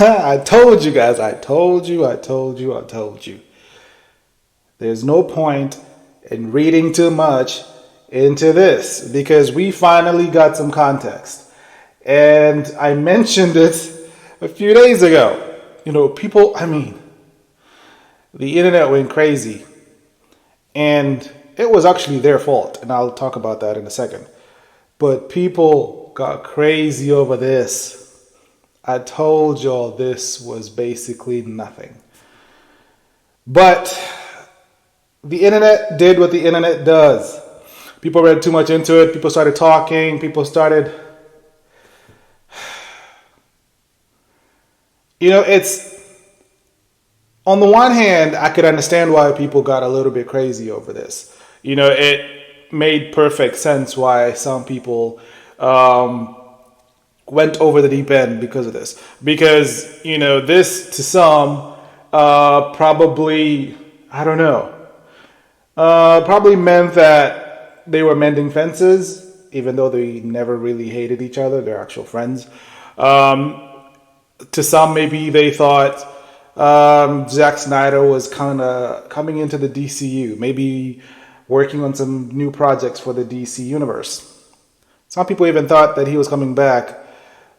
I told you guys. I told you. There's no point in reading too much into this because we finally got some context. And I mentioned it a few days ago. The internet went crazy. And it was actually their fault. And I'll talk about that in a second. But people got crazy over this. I told y'all this was basically nothing. But the internet did what the internet does. People read too much into it. People started talking. People started... it's... On the one hand, I could understand why people got a little bit crazy over this. It made perfect sense why some people went over the deep end because of this. Because, this to some probably, I don't know, probably meant that they were mending fences, even though they never really hated each other. They're actual friends. To some, maybe they thought Zack Snyder was kind of coming into the Dceu, maybe working on some new projects for the DC universe. Some people even thought that he was coming back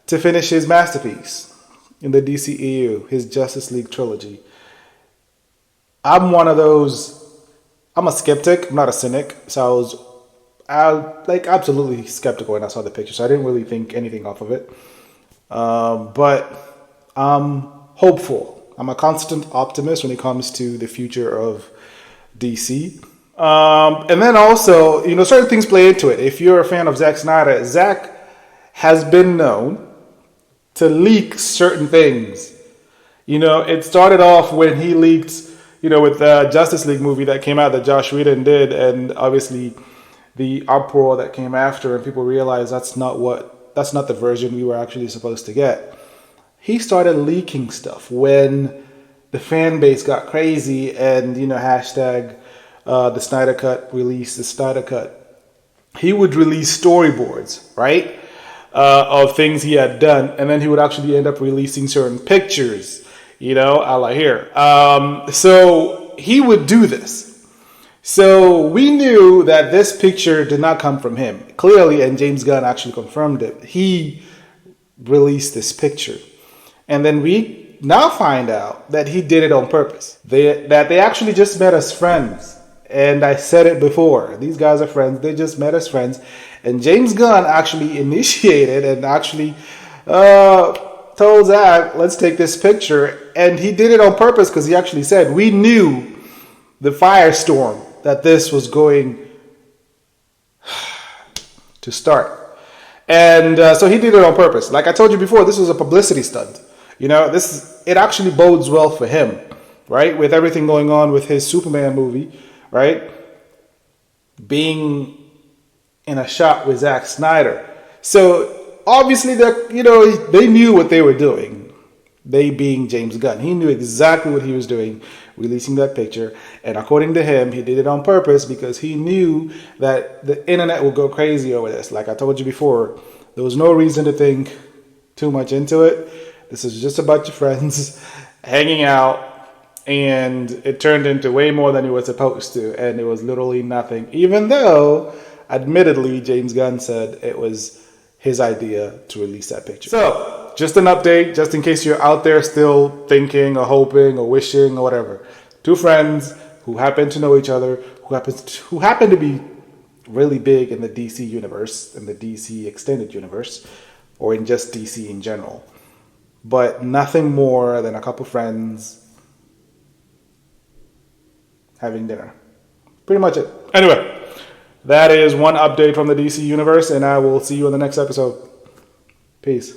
to finish his masterpiece in the DCEU, his Justice League trilogy. I'm one of those, I'm a skeptic, I'm not a cynic, so I was absolutely skeptical when I saw the picture, so I didn't really think anything off of it. But I'm hopeful. I'm a constant optimist when it comes to the future of DC. And then also, certain things play into it. If you're a fan of Zack Snyder, Zack has been known to leak certain things. It started off when he leaked, with the Justice League movie that came out that Josh Whedon did, and obviously the uproar that came after, and people realized that's not the version we were actually supposed to get. He started leaking stuff when the fan base got crazy and, hashtag the Snyder Cut, release the Snyder Cut. He would release storyboards, right, of things he had done, and then he would actually end up releasing certain pictures, a la here. So he would do this. So we knew that this picture did not come from him, clearly, and James Gunn actually confirmed it. He released this picture. And then we now find out that he did it on purpose. That they actually just met as friends. And I said it before. These guys are friends. They just met as friends. And James Gunn actually initiated and actually told Zack, let's take this picture. And he did it on purpose because he actually said, we knew the firestorm that this was going to start. And so he did it on purpose. Like I told you before, this was a publicity stunt. It actually bodes well for him, right? With everything going on with his Superman movie, right? Being in a shot with Zack Snyder. So obviously they knew what they were doing. They being James Gunn. He knew exactly what he was doing, releasing that picture. And according to him, he did it on purpose because he knew that the internet would go crazy over this. Like I told you before, there was no reason to think too much into it. This is just a bunch of friends hanging out, and it turned into way more than it was supposed to, and it was literally nothing, even though, admittedly, James Gunn said it was his idea to release that picture. So, just an update, just in case you're out there still thinking or hoping or wishing or whatever. Two friends who happen to know each other, who happen to be really big in the DC universe, in the DC extended universe, or in just DC in general. But nothing more than a couple friends having dinner. Pretty much it. Anyway, that is one update from the DC universe, and I will see you in the next episode. Peace.